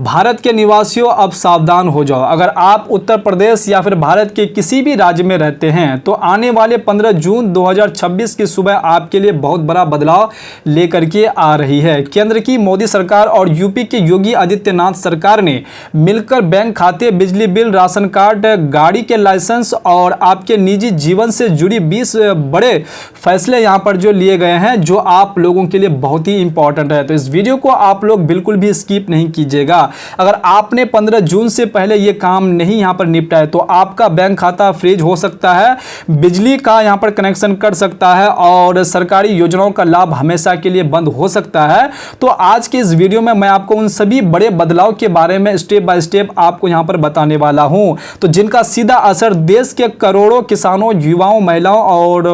भारत के निवासियों अब सावधान हो जाओ। अगर आप उत्तर प्रदेश या फिर भारत के किसी भी राज्य में रहते हैं तो आने वाले 15 जून 2026 की सुबह आपके लिए बहुत बड़ा बदलाव लेकर के आ रही है। केंद्र की मोदी सरकार और यूपी के योगी आदित्यनाथ सरकार ने मिलकर बैंक खाते, बिजली बिल, राशन कार्ड, गाड़ी के लाइसेंस और आपके निजी जीवन से जुड़ी 20 बड़े फैसले यहां पर जो लिए गए हैं, जो आप लोगों के लिए बहुत ही इंपॉर्टेंट है। तो इस वीडियो को आप लोग बिल्कुल भी स्किप नहीं कीजिएगा। अगर आपने 15 जून से पहले ये काम नहीं यहां पर निपटा है तो आपका बैंक खाता फ्रीज हो सकता है, बिजली का यहां पर कनेक्शन कट सकता है और सरकारी योजनाओं का लाभ हमेशा के लिए बंद हो सकता है। तो आज के इस वीडियो में मैं आपको उन सभी बड़े बदलाव के बारे में स्टेप बाय स्टेप आपको यहां पर बताने वाला हूं, तो जिनका सीधा असर देश के करोड़ों किसानों, युवाओं, महिलाओं और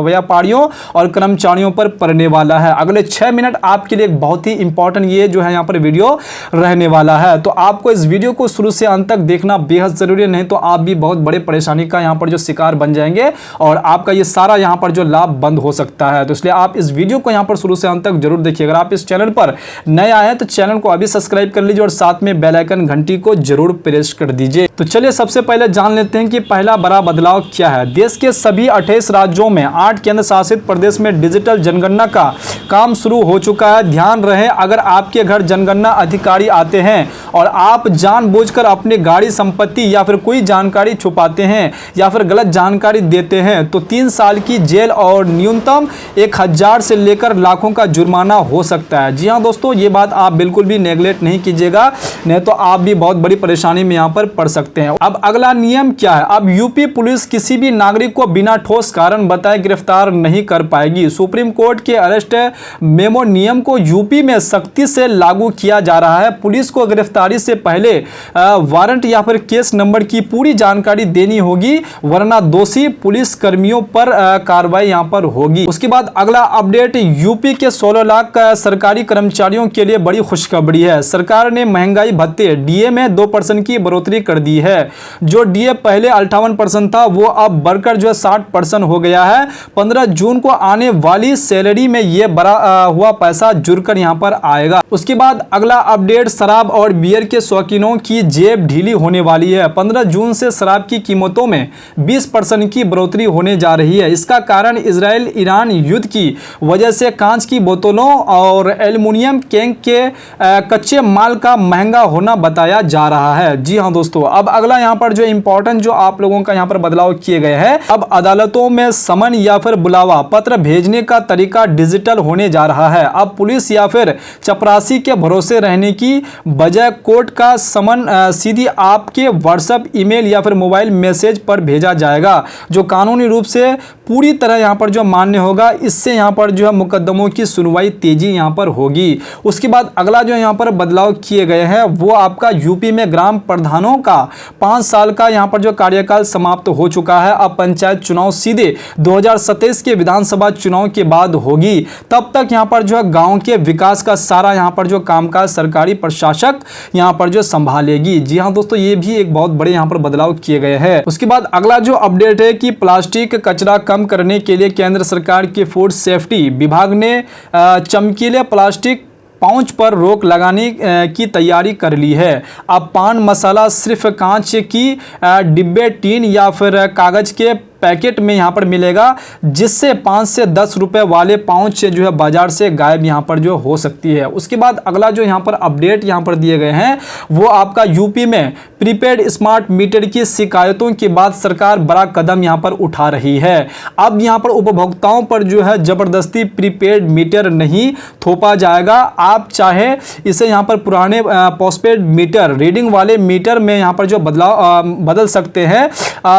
व्यापारियों और कर्मचारियों पर पड़ने वाला है। अगले 6 मिनट आपके लिए बहुत ही इंपॉर्टेंट ये जो है यहां पर वीडियो रहने वाला है। तो आपको इस वीडियो को शुरू से अंत तक देखना बेहद जरूरी है, नहीं तो आप भी बहुत बड़े परेशानी का यहां पर जो शिकार बन जाएंगे और आपका ये सारा यहां पर जो लाभ बंद हो सकता है। तो इसलिए आप इस वीडियो को यहां पर शुरू से अंत तक जरूर देखिए। अगर आप इस चैनल पर नए आए हैं तो चैनल को अभी सब्सक्राइब कर लीजिए और साथ में बेल आइकन घंटी को जरूर प्रेस कर दीजिए। तो चलिए सबसे पहले जान लेते हैं कि पहला बड़ा बदलाव क्या है। देश के सभी 28 राज्यों में 8 केंद्र शासित प्रदेश में डिजिटल जनगणना का काम शुरू हो चुका है। ध्यान रहे, अगर आपके घर जनगणना अधिकारी आते हैं और आप जानबूझकर अपनी गाड़ी, संपत्ति या फिर कोई जानकारी छुपाते हैं या फिर गलत जानकारी देते हैं तो 3 साल की जेल और न्यूनतम 1000 से लेकर लाखों का जुर्माना हो सकता है। जी हाँ दोस्तों, ये बात आप बिल्कुल भी नेगलेक्ट नहीं कीजिएगा, नहीं तो आप भी बहुत बड़ी परेशानी में यहाँ पर पड़ सकते हैं। अब अगला नियम क्या है। अब यूपी पुलिस किसी भी नागरिक को बिना ठोस कारण बताए गिरफ्तार नहीं कर पाएगी। सुप्रीम कोर्ट के अरेस्ट मेमो नियम को यूपी में सख्ती से लागू किया जा रहा है। पुलिस को गिरफ्तारी से पहले वारंट या फिर केस नंबर की पूरी जानकारी देनी होगी, वरना दोषी पुलिस कर्मियों पर कार्रवाई यहां पर होगी। उसके बाद अगला अपडेट, यूपी के 16 लाख सरकारी कर्मचारियों के लिए बड़ी खुशखबरी है। सरकार ने महंगाई भत्ते डीए में 2% की बढ़ोतरी कर दी है। जो डीए पहले 58% था वो अब बढ़कर जो है 60% हो गया है। 15 जून को आने वाली सैलरी में ये बड़ा हुआ पैसा जुड़कर यहां पर आएगा। उसके बाद अगला अपडेट, शराब और बियर के शौकीनों की जेब ढीली होने वाली है। 15 जून से शराब की कीमतों में 20% की बढ़ोतरी होने जा रही है। इसका कारण इजराइल ईरान युद्ध की वजह से कांच की बोतलों और एल्युमिनियम कैन के कच्चे माल का महंगा होना बताया जा रहा है। जी हाँ दोस्तों, अब अगला यहाँ पर जो इंपॉर्टेंट जो आप लोगों का यहाँ पर बदलाव किए गए हैं, अब अदालतों में समन या फिर बुलावा पत्र भेजने का तरीका डिजिटल होने जा रहा है। अब पुलिस या फिर चपरासी के भरोसे रहने की बजाय कोर्ट का समन सीधी आपके व्हाट्सएप, ईमेल या फिर मोबाइल मैसेज पर भेजा जाएगा, जो कानूनी रूप से पूरी तरह यहाँ पर जो मान्य होगा। इससे यहाँ पर जो है मुकदमों की सुनवाई तेजी यहाँ पर होगी। उसके बाद अगला जो यहाँ पर बदलाव किए गए हैं वो आपका यूपी में ग्राम प्रधानों का 5 साल का यहाँ पर जो कार्यकाल समाप्त हो चुका है। अब पंचायत चुनाव सीधे 2027 के विधानसभा चुनाव के बाद होगी। तब तक यहाँ पर जो है गाँव के विकास का सारा यहाँ पर जो कामकाज सरकारी प्रशासक यहाँ पर जो संभालेगी। जी हाँ दोस्तों, ये भी एक बहुत बड़े यहाँ पर बदलाव किए गए हैं। उसके बाद अगला जो अपडेट है कि प्लास्टिक कचरा कम करने के लिए केंद्र सरकार के फूड सेफ्टी विभाग ने चमकीले प्लास्टिक पाउच पर रोक लगाने की तैयारी कर ली है। अब पान मसाला सिर्फ कांच की डिब्बे, टीन या फिर कागज के पैकेट में यहाँ पर मिलेगा, जिससे 5 से 10 रुपए वाले पाउच जो है बाजार से गायब यहाँ पर जो हो सकती है। उसके बाद अगला जो यहाँ पर अपडेट यहाँ पर दिए गए हैं वो आपका यूपी में प्रीपेड स्मार्ट मीटर की शिकायतों के बाद सरकार बड़ा कदम यहाँ पर उठा रही है। अब यहाँ पर उपभोक्ताओं पर जो है जबरदस्ती प्रीपेड मीटर नहीं थोपा जाएगा। आप चाहे इसे यहाँ पर पुराने पोस्टपेड मीटर, रीडिंग वाले मीटर में यहाँ पर जो बदल सकते हैं,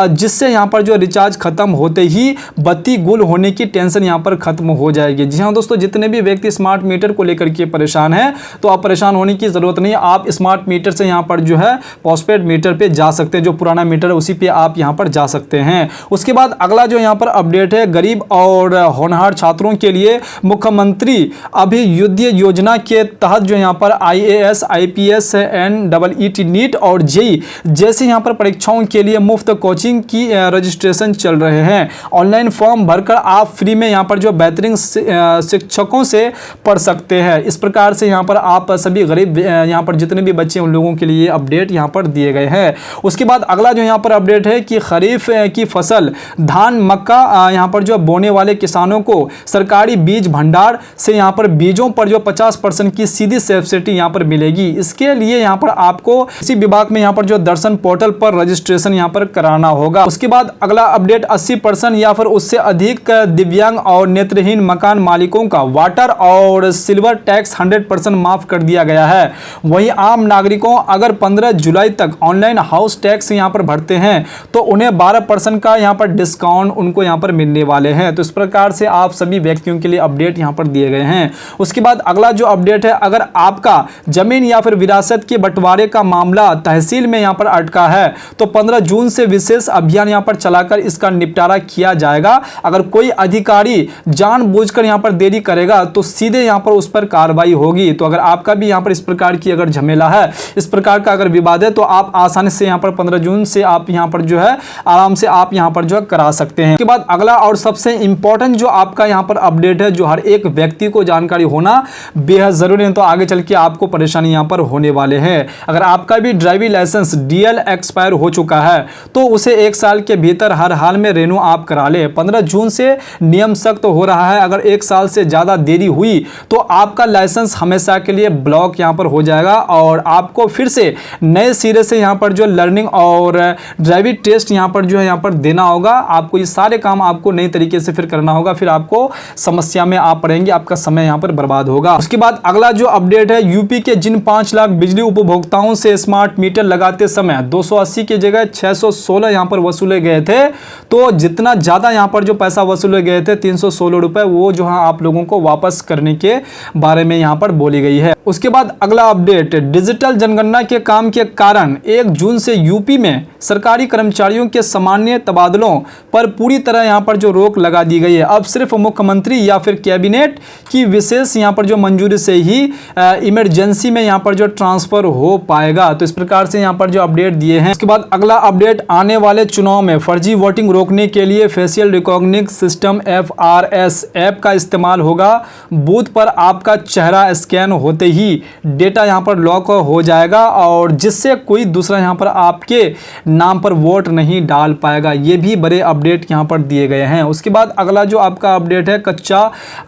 जिससे यहाँ पर जो रिचार्ज खत्म होते ही बत्ती गुल होने की टेंशन यहां पर खत्म हो जाएगी। जी हां दोस्तों, जितने भी व्यक्ति स्मार्ट मीटर को लेकर के परेशान हैं तो आप परेशान होने की जरूरत नहीं है। आप स्मार्ट मीटर से यहां पर जो है पोस्टपेड मीटर पे जा सकते हैं, जो पुराना मीटर है उसी पे आप यहां पर जा सकते हैं। उसके बाद अगला जो यहां पर अपडेट है, गरीब और होनहार छात्रों के लिए मुख्यमंत्री अभियुदय योजना के तहत जो यहां पर IAS, IPS, NEET, नीट और JEE जैसे यहां पर परीक्षाओं के लिए मुफ्त कोचिंग की रजिस्ट्रेशन चल रहे हैं। ऑनलाइन फॉर्म भरकर आप फ्री में यहाँ पर जो बेहतरीन शिक्षकों से पढ़ सकते हैं। इस प्रकार से यहाँ पर आप सभी गरीब यहाँ पर जितने भी बच्चे उन लोगों के लिए अपडेट यहाँ पर दिए गए हैं। उसके बाद अगला जो यहाँ पर अपडेट है कि खरीफ की फसल धान मक्का यहाँ पर जो बोने वाले किसानों को सरकारी बीज भंडार से यहाँ पर बीजों पर जो 50% की सीधी सब्सिडी यहाँ पर मिलेगी। इसके लिए यहाँ पर आपको इसी विभाग में यहाँ पर जो दर्शन पोर्टल पर रजिस्ट्रेशन यहाँ पर कराना होगा। उसके बाद अगला अपडेट 80% या फिर उससे अधिक दिव्यांग और नेत्रहीन मकान मालिकों का वाटर और सिल्वर टैक्स 100% माफ कर दिया गया है। वहीं आम नागरिकों अगर 15 जुलाई तक ऑनलाइन हाउस टैक्स यहाँ पर भरते हैं तो उन्हें 12% का यहाँ पर डिस्काउंट उनको यहाँ पर मिलने वाले हैं। तो इस प्रकार से आप सभी व्यक्तियों के लिए अपडेट यहाँ पर दिए गए हैं। उसके बाद अगला जो अपडेट है, अगर आपका जमीन या फिर विरासत के बंटवारे का मामला तहसील में यहाँ पर अटका है तो 15 जून से विशेष अभियान यहाँ पर चलाकर इसका निपटारा किया जाएगा। अगर कोई अधिकारी जानबूझकर यहाँ पर देरी करेगा तो सीधे यहाँ पर उस पर कार्रवाई होगी। तो अगर आपका भी यहाँ पर इस प्रकार की अगर झमेला है, इस प्रकार का अगर विवाद है, तो आप आसानी से यहाँ पर 15 जून से आप यहाँ पर जो है आराम से आप यहाँ पर जो है करा सकते हैं। उसके बाद अगला और सबसे इंपॉर्टेंट जो आपका यहाँ पर अपडेट है, जो हर एक व्यक्ति को जानकारी होना बेहद जरूरी है, तो आगे चल के आपको परेशानी यहाँ पर होने वाले हैं। अगर आपका भी ड्राइविंग लाइसेंस डीएल एक्सपायर हो चुका है तो उसे 1 साल के भीतर हर हाल में रेन्यू आप करा ले। 15 जून से नियम सख्त हो रहा है। अगर 1 साल से ज्यादा देरी हुई तो आपका लाइसेंस हमेशा के लिए ब्लॉक यहाँ पर हो जाएगा और आपको फिर से नए सिरे से यहाँ पर जो लर्निंग और ड्राइविंग टेस्ट यहाँ पर जो है यहाँ पर देना होगा। आपको ये सारे काम आपको नई तरीके से फिर करना होगा, फिर आपको समस्या में आप पड़ेंगे, आपका समय यहाँ पर बर्बाद होगा। उसके बाद अगला जो अपडेट है, यूपी के जिन 5 लाख बिजली उपभोक्ताओं से स्मार्ट मीटर लगाते समय 280 की जगह 616 यहाँ पर वसूले गए थे, तो जितना ज्यादा यहाँ पर जो पैसा वसूले गए थे 316 रुपए, वो जो है आप लोगों को वापस करने के बारे में यहाँ पर बोली गई है। उसके बाद अगला अपडेट, डिजिटल जनगणना के काम के कारण 1 जून से यूपी में सरकारी कर्मचारियों के सामान्य तबादलों पर पूरी तरह यहाँ पर जो रोक लगा दी गई है। अब सिर्फ मुख्यमंत्री या फिर कैबिनेट की विशेष यहाँ पर जो मंजूरी से ही इमरजेंसी में यहाँ पर जो ट्रांसफर हो पाएगा। तो इस प्रकार से यहाँ पर जो अपडेट दिए हैं। उसके बाद अगला अपडेट, आने वाले चुनाव में फर्जी वोटिंग रोकने के लिए facial recognition system FRS app का इस्तेमाल होगा। बूथ पर आपका चेहरा स्कैन होते ही डेटा यहाँ पर लॉक हो जाएगा और जिससे कोई दूसरा यहाँ पर आपके नाम पर वोट नहीं डाल पाएगा। ये भी बड़े अपडेट यहाँ पर दिए गए हैं। उसके बाद अगला जो आपका अपडेट है, कच्चा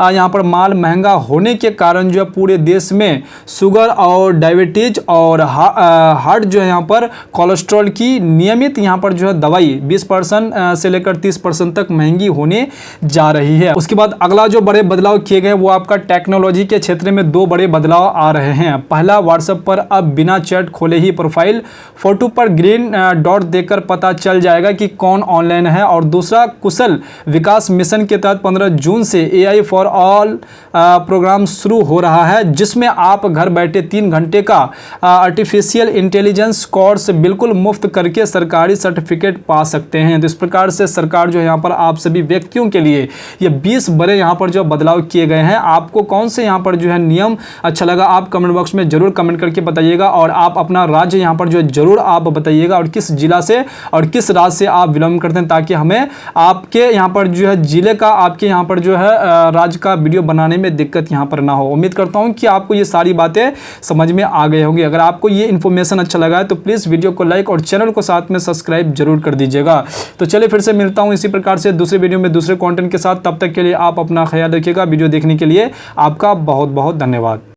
यहाँ पर माल महंगा होने के कारण जो है पूरे देश में शुगर और डायबिटीज और हार्ट जो है यहाँ पर कोलेस्ट्रॉल की नियमित यहाँ पर जो है दवाई 20% से लेकर 30% तक महंगी होने जा रही है। उसके बाद अगला जो बड़े बदलाव किए गए वो आपका टेक्नोलॉजी के क्षेत्र में 2 बड़े बदलाव आ रहे हैं। पहला, व्हाट्सएप पर अब बिना चैट खोले ही प्रोफाइल फोटो पर ग्रीन डॉट देकर पता चल जाएगा कि कौन ऑनलाइन है। और दूसरा, कुशल विकास मिशन के तहत 15 जून से AI फॉर ऑल प्रोग्राम शुरू हो रहा है, जिसमें आप घर बैठे 3 घंटे का आर्टिफिशियल इंटेलिजेंस कोर्स बिल्कुल मुफ्त करके सरकारी सर्टिफिकेट पा सकते हैं। तो इस प्रकार से सरकार जो यहाँ पर आप सभी व्यक्तियों के लिए ये 20 बड़े यहाँ पर जो बदलाव किए गए हैं। आपको कौन से यहाँ पर जो है नियम अच्छा लगा, आप कमेंट बॉक्स में जरूर कमेंट करके बताइएगा और आप अपना राज्य यहाँ पर जो है जरूर आप बताइएगा और किस जिला से और किस राज्य से आप बिलोंग करते हैं, ताकि हमें आपके यहाँ पर जो है जिले का, आपके यहाँ पर जो है राज्य का वीडियो बनाने में दिक्कत यहाँ पर ना हो। उम्मीद करता हूँ कि आपको ये सारी बातें समझ में आ गई होंगी। अगर आपको ये इन्फॉर्मेशन अच्छा लगा है तो प्लीज़ वीडियो को लाइक और चैनल को साथ में सब्सक्राइब जरूर कर दीजिएगा। तो चलिए फिर से मिलता हूँ इसी प्रकार से दूसरे वीडियो में दूसरे कंटेंट के साथ। तब तक के लिए आप अपना ख्याल रखिएगा। वीडियो देखने के लिए आपका बहुत बहुत धन्यवाद।